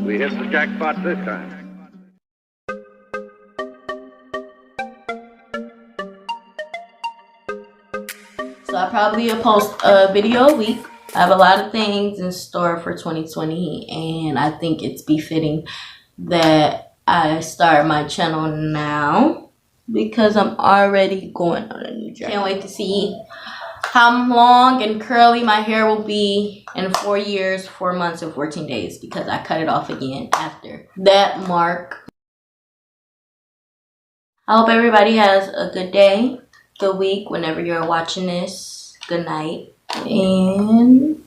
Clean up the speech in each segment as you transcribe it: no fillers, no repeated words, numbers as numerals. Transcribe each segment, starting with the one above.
We hit the jackpot this time. So I probably will post a video a week. I have a lot of things in store for 2020, and I think it's befitting that I start my channel now because I'm already going on a new journey. Can't wait to see how long and curly my hair will be in 4 years, 4 months, and 14 days because I cut it off again after that mark. I hope everybody has a good day, good week whenever you're watching this. Good night, and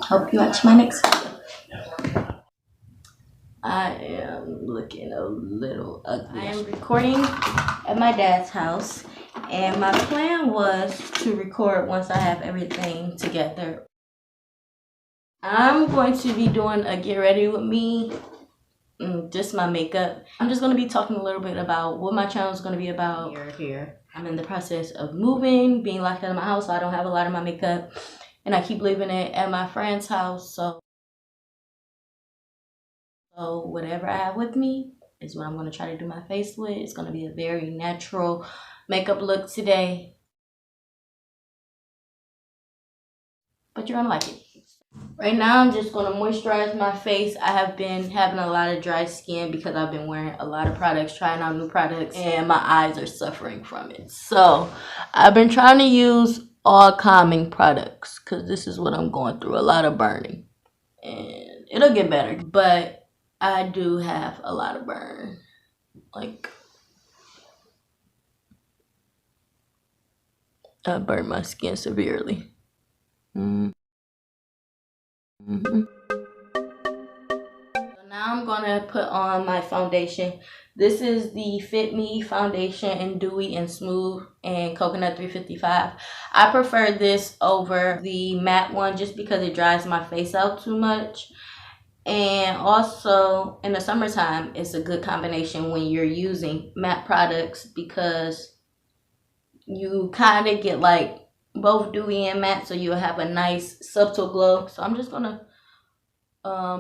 hope you watch my next video. I am looking a little ugly. I am recording at my dad's house, and my plan was to record once I have everything together. I'm going to be doing a get ready with me, just my makeup. I'm just going to be talking a little bit about what my channel is going to be about here. I'm in the process of moving, being locked out of my house, so I don't have a lot of my makeup, and I keep leaving it at my friend's house, so whatever I have with me is what I'm going to try to do my face with. It's going to be a very natural makeup look today, but you're going to like it. Right now, I'm just going to moisturize my face. I have been having a lot of dry skin because I've been wearing a lot of products, trying out new products, and my eyes are suffering from it. So I've been trying to use all calming products because this is what I'm going through, a lot of burning. And it'll get better, but I do have a lot of burn. Like, I burned my skin severely. So now I'm gonna put on my foundation. This is the Fit Me foundation in Dewy and Smooth and Coconut 355. I prefer this over the matte one just because it dries my face out too much. And also in the summertime, it's a good combination when you're using matte products because you kind of get like both dewy and matte, so you'll have a nice subtle glow. So I'm just gonna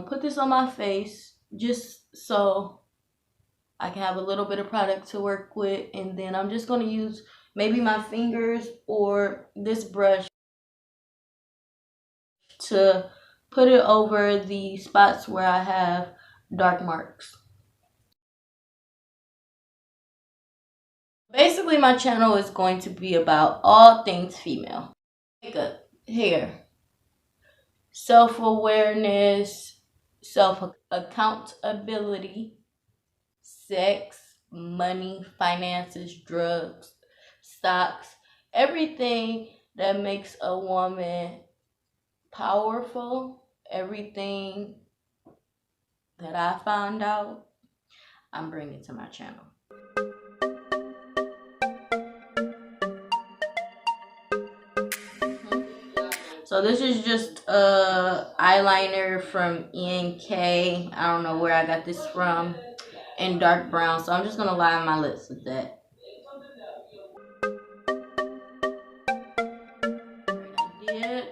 put this on my face just so I can have a little bit of product to work with, and then I'm just gonna use maybe my fingers or this brush to put it over the spots where I have dark marks. Basically, my channel is going to be about all things female. Makeup, hair, self-awareness, self-accountability, sex, money, finances, drugs, stocks, everything that makes a woman powerful, everything that I found out, I'm bringing to my channel. So this is just a eyeliner from ENK. I don't know where I got this from, in dark brown. So I'm just gonna line my lips with that. I did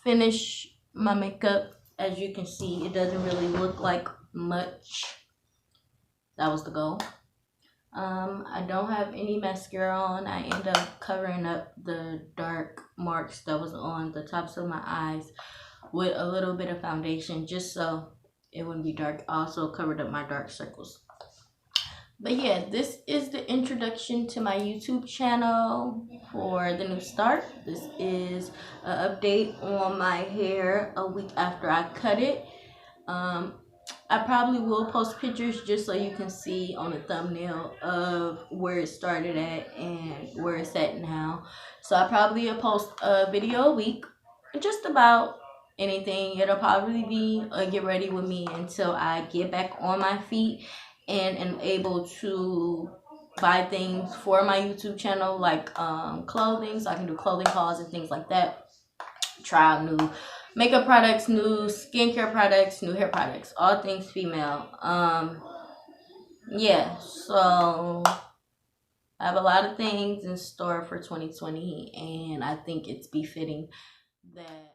finish my makeup. As you can see, it doesn't really look like much. That was the goal. I don't have any mascara on. I end up covering up the dark marks that was on the tops of my eyes with a little bit of foundation just so it wouldn't be dark. I also covered up my dark circles. But yeah, this is the introduction to my YouTube channel for the new start. This is an update on my hair a week after I cut it. I probably will post pictures just so you can see on the thumbnail of where it started at and where it's at now. So I probably will post a video a week, just about anything. It'll probably be a get ready with me until I get back on my feet and am able to buy things for my YouTube channel, like clothing, so I can do clothing hauls and things like that. Try out new makeup products, new skincare products, new hair products, all things female. Yeah, so I have a lot of things in store for 2020, and I think it's befitting that